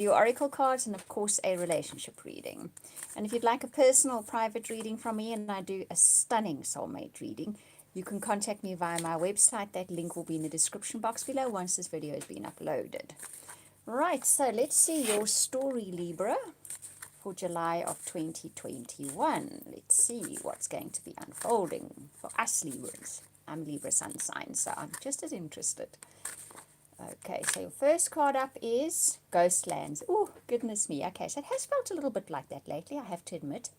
your oracle cards, and of course a relationship reading. And if you'd like a personal private reading from me, and I do a stunning soulmate reading, you can contact me via my website. That link will be in the description box below once this video has been uploaded. Right, so let's see your story, Libra, for July of 2021. Let's see what's going to be unfolding for us Libras. I'm Libra sun sign, so I'm just as interested. Okay, so your first card up is Ghostlands. Oh, goodness me. Okay, so it has felt a little bit like that lately, I have to admit.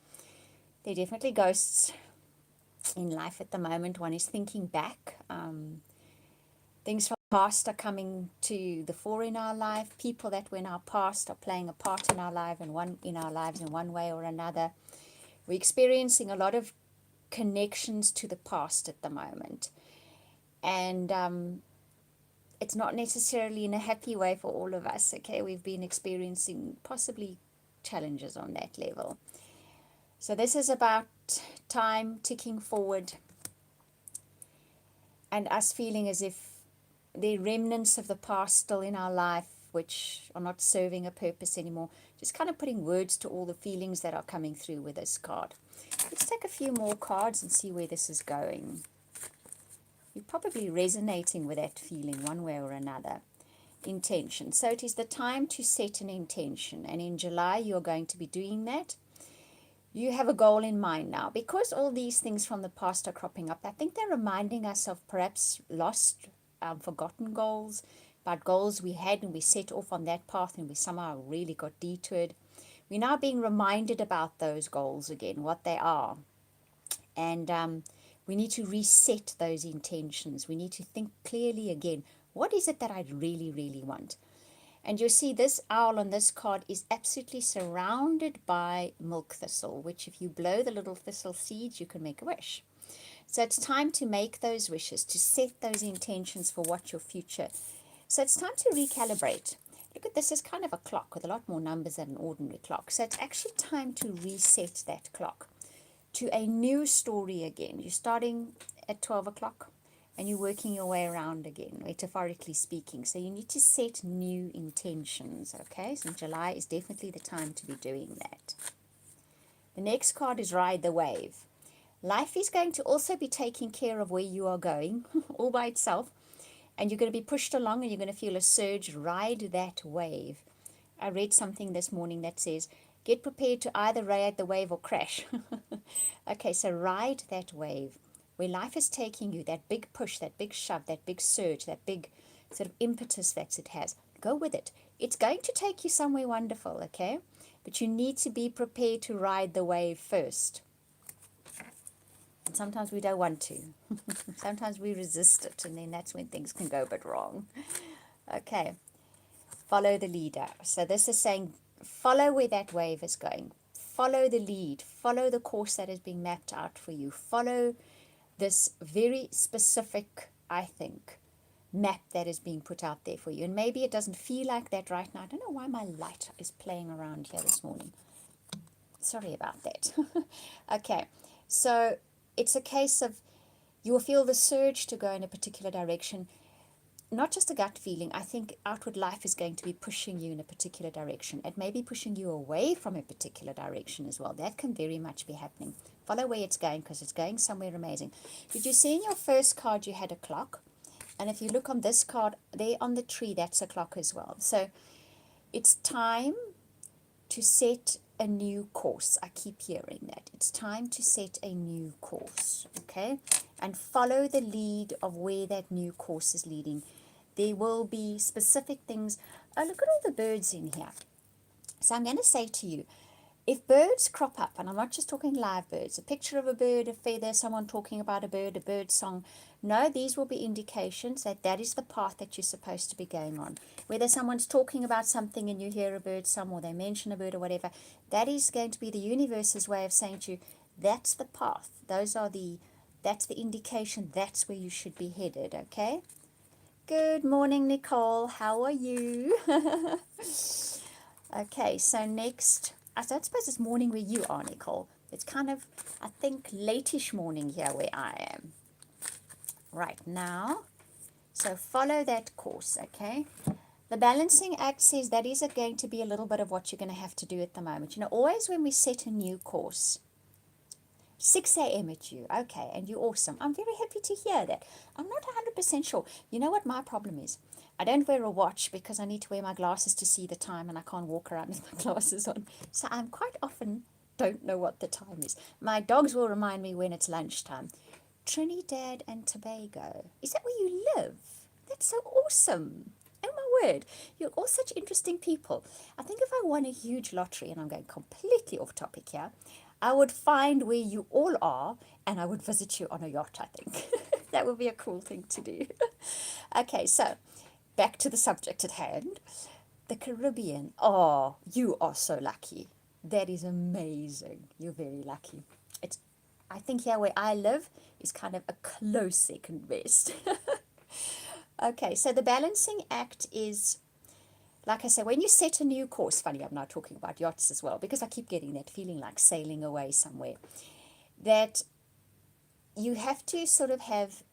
There are definitely ghosts in life at the moment. One is thinking back. Things from the past are coming to the fore in our life. People that were in our past are playing a part in our life and in our lives in one way or another. We're experiencing a lot of connections to the past at the moment. And it's not necessarily in a happy way for all of us, okay? We've been experiencing possibly challenges on that level. So this is about time ticking forward and us feeling as if the remnants of the past still in our life, which are not serving a purpose anymore. Just kind of putting words to all the feelings that are coming through with this card. Let's take a few more cards and see where this is going. You're probably resonating with that feeling one way or another. Intention. So it is the time to set an intention, and in July you're going to be doing that. You have a goal in mind now. Because all these things from the past are cropping up, I think they're reminding us of perhaps lost, forgotten goals, about goals we had and we set off on that path and we somehow really got detoured. We're now being reminded about those goals again, what they are. And we need to reset those intentions. We need to think clearly again. What is it that I really, really want? And you'll see this owl on this card is absolutely surrounded by milk thistle, which if you blow the little thistle seeds, you can make a wish. So it's time to make those wishes, to set those intentions for what your future. So it's time to recalibrate. Look at this as kind of a clock with a lot more numbers than an ordinary clock. So it's actually time to reset that clock to a new story again. You're starting at 12 o'clock and you're working your way around again, metaphorically speaking. So you need to set new intentions, okay? So July is definitely the time to be doing that. The next card is Ride the Wave. Life is going to also be taking care of where you are going all by itself. And you're going to be pushed along and you're going to feel a surge. Ride that wave. I read something this morning that says, get prepared to either ride the wave or crash. Okay, so ride that wave. Where life is taking you, that big push, that big shove, that big surge, that big sort of impetus that it has, go with it. It's going to take you somewhere wonderful, okay? But you need to be prepared to ride the wave first. And sometimes we don't want to. Sometimes we resist it, and then that's when things can go a bit wrong. Okay, follow the leader. So this is saying follow where that wave is going. Follow the lead. Follow the course that is being mapped out for you. Follow this very specific, I think, map that is being put out there for you. And maybe it doesn't feel like that right now. I don't know why my light is playing around here this morning. Sorry about that. Okay, so it's a case of you will feel the surge to go in a particular direction. Not just a gut feeling. I think outward life is going to be pushing you in a particular direction. It may be pushing you away from a particular direction as well. That can very much be happening. Follow where it's going because it's going somewhere amazing. Did you see in your first card you had a clock? And if you look on this card, there on the tree, that's a clock as well. So it's time to set a new course. I keep hearing that. It's time to set a new course, okay? And follow the lead of where that new course is leading. There will be specific things. Oh, look at all the birds in here. So I'm going to say to you, if birds crop up, and I'm not just talking live birds, a picture of a bird, a feather, someone talking about a bird song, no, these will be indications that that is the path that you're supposed to be going on. Whether someone's talking about something and you hear a bird song or they mention a bird or whatever, that is going to be the universe's way of saying to you, that's the path. That's the indication, that's where you should be headed, okay? Good morning, Nicole. How are you? Okay, so next, I don't suppose it's morning where you are, Nicole. It's kind of, I think, late-ish morning here where I am. Right now, so follow that course, okay? The balancing act says that is going to be a little bit of what you're going to have to do at the moment. You know, always when we set a new course, 6 a.m. at you, okay, and you're awesome. I'm very happy to hear that. I'm not 100% sure. You know what my problem is? I don't wear a watch because I need to wear my glasses to see the time and I can't walk around with my glasses on. So I'm quite often don't know what the time is. My dogs will remind me when it's lunchtime. Trinidad and Tobago. Is that where you live? That's so awesome. Oh my word. You're all such interesting people. I think if I won a huge lottery, and I'm going completely off topic here, I would find where you all are and I would visit you on a yacht, I think. That would be a cool thing to do. Okay, so back to the subject at hand. The Caribbean. Oh, you are so lucky. That is amazing. You're very lucky. It's, I think here where I live is kind of a close second best. Okay, so the balancing act is, like I say, when you set a new course, funny, I'm now talking about yachts as well, because I keep getting that feeling like sailing away somewhere, that you have to sort of have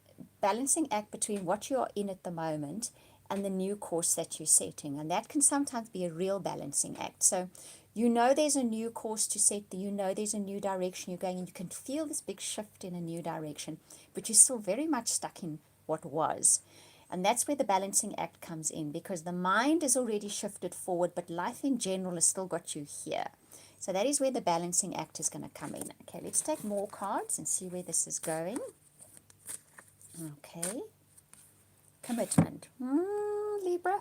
balancing act between what you are in at the moment and the new course that you're setting. And that can sometimes be a real balancing act. So you know there's a new course to set, you know there's a new direction you're going in, you can feel this big shift in a new direction, but you're still very much stuck in what was. And that's where the balancing act comes in, because the mind is already shifted forward, but life in general has still got you here. So that is where the balancing act is going to come in. Okay, let's take more cards and see where this is going. Okay. Commitment. Libra.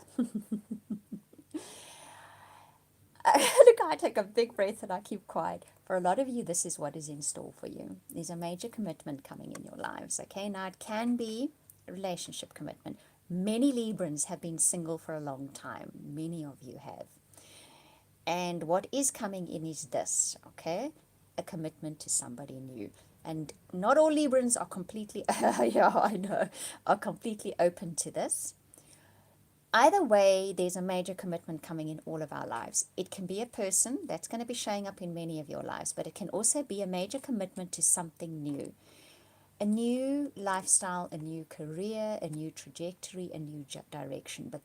Look, I take a big breath and I keep quiet. For a lot of you, this is what is in store for you. There's a major commitment coming in your lives. Okay, now it can be a relationship commitment. Many Librans have been single for a long time. Many of you have. And what is coming in is this, okay? A commitment to somebody new. And not all Librans are completely, yeah, I know, are completely open to this. Either way, there's a major commitment coming in all of our lives. It can be a person that's going to be showing up in many of your lives, but it can also be a major commitment to something new. A new lifestyle, a new career, a new trajectory, a new direction. But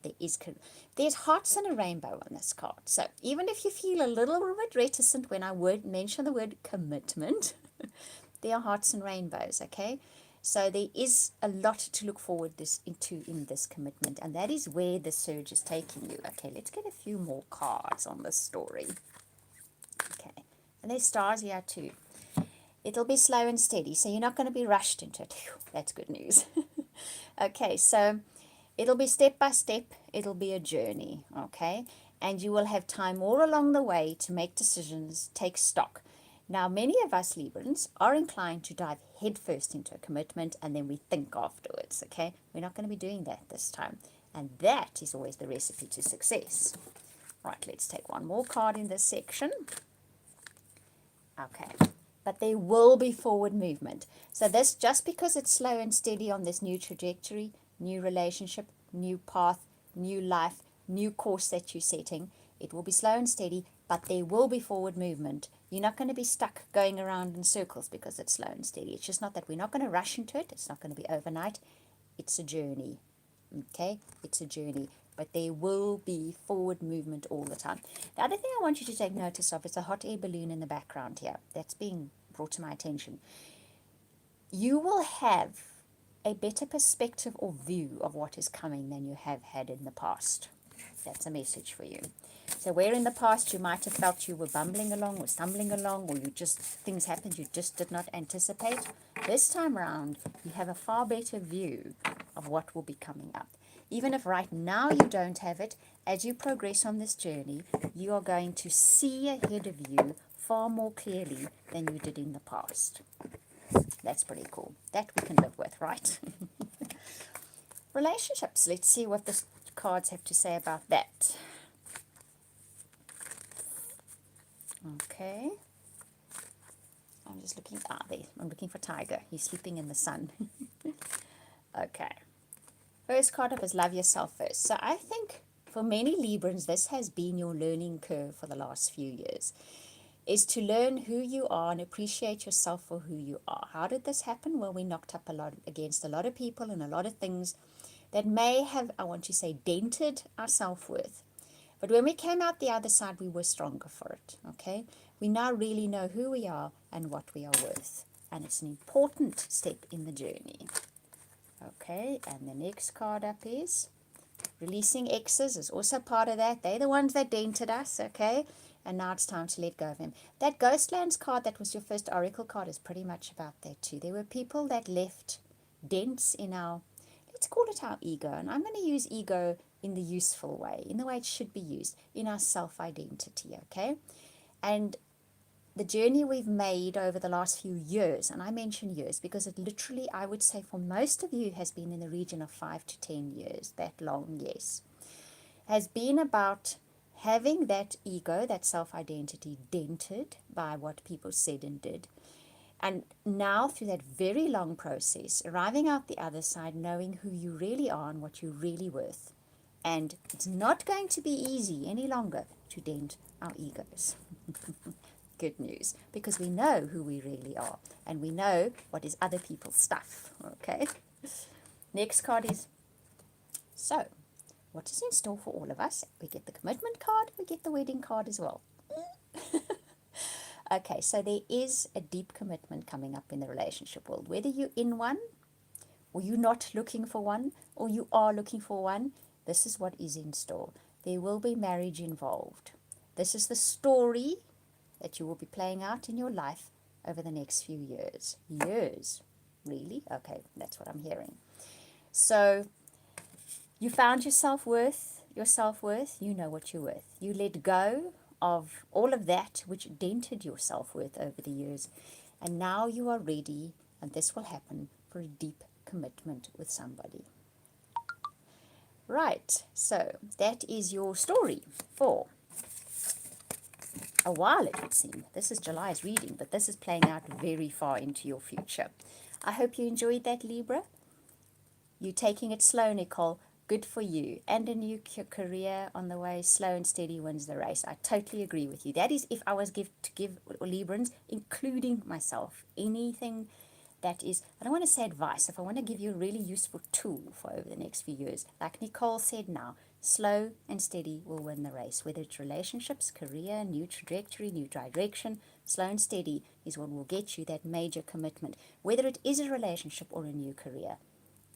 there's hearts and a rainbow on this card. So even if you feel a little bit reticent when I mention the word commitment, there are hearts and rainbows, okay? So there is a lot to look forward into in this commitment, and that is where the surge is taking you. Okay, let's get a few more cards on this story. Okay, and there's stars here too. It'll be slow and steady, so you're not going to be rushed into it. Whew, that's good news. Okay, so it'll be step by step. It'll be a journey, okay? And you will have time all along the way to make decisions, take stock. Now, many of us Librans are inclined to dive headfirst into a commitment and then we think afterwards, okay? We're not going to be doing that this time. And that is always the recipe to success. Right, let's take one more card in this section. Okay, but there will be forward movement. So this, just because it's slow and steady on this new trajectory, new relationship, new path, new life, new course that you're setting, it will be slow and steady, but there will be forward movement. You're not going to be stuck going around in circles because it's slow and steady. It's just not that we're not going to rush into it. It's not going to be overnight. It's a journey. Okay? It's a journey. But there will be forward movement all the time. The other thing I want you to take notice of is a hot air balloon in the background here. That's being brought to my attention. You will have a better perspective or view of what is coming than you have had in the past. That's a message for you. So where in the past you might have felt you were bumbling along or stumbling along, or things happened you just did not anticipate, this time around you have a far better view of what will be coming up. Even if right now you don't have it, as you progress on this journey, you are going to see ahead of you far more clearly than you did in the past. That's pretty cool. That we can live with, right? Relationships. Let's see what the cards have to say about that. Okay. I'm just looking. There. I'm looking for Tiger. He's sleeping in the sun. Okay. First card up is love yourself first. So I think for many Librans, this has been your learning curve for the last few years, is to learn who you are and appreciate yourself for who you are. How did this happen? Well, we knocked up a lot against a lot of people and a lot of things that may have, I want to say, dented our self-worth. But when we came out the other side, we were stronger for it, okay? We now really know who we are and what we are worth. And it's an important step in the journey. Okay, and the next card up is releasing exes is also part of that. They're the ones that dented us, okay? And now it's time to let go of them. That Ghostlands card that was your first Oracle card is pretty much about that too. There were people that left dents in our, let's call it our ego. And I'm going to use ego in the useful way, in the way it should be used, in our self-identity, okay? And the journey we've made over the last few years, and I mention years because it literally, I would say for most of you, has been in the region of 5 to 10 years, that long, yes, has been about having that ego, that self-identity dented by what people said and did. And now through that very long process, arriving out the other side, knowing who you really are and what you're really worth. And it's not going to be easy any longer to dent our egos. Good news, because we know who we really are and we know what is other people's stuff. Okay, next card is, so what is in store for all of us? We get the commitment card, we get the wedding card as well. Okay, so there is a deep commitment coming up in the relationship world, whether you're in one or you're not looking for one or you are looking for one. This is what is in store. There will be marriage involved. This is the story that you will be playing out in your life over the next few years. Years, really? Okay, that's what I'm hearing. So you found your self-worth, you know what you're worth. You let go of all of that which dented your self-worth over the years, and now you are ready, and this will happen, for a deep commitment with somebody. Right, so that is your story for a while, it would seem. This is July's reading, but this is playing out very far into your future. I hope you enjoyed that, Libra. You're taking it slow, Nicole. Good for you. And a new career on the way. Slow and steady wins the race. I totally agree with you. That is if I was to give Librans, including myself, anything that is, I don't want to say advice, if I want to give you a really useful tool for over the next few years, like Nicole said now, slow and steady will win the race. Whether it's relationships, career, new trajectory, new direction, slow and steady is what will get you that major commitment. Whether it is a relationship or a new career,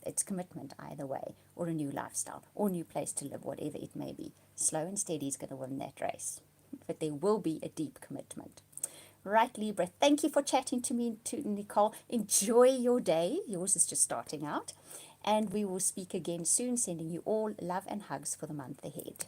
it's commitment either way, or a new lifestyle, or a new place to live, whatever it may be. Slow and steady is going to win that race. But there will be a deep commitment. Right, Libra, thank you for chatting to me, to Nicole. Enjoy your day. Yours is just starting out. And we will speak again soon, sending you all love and hugs for the month ahead.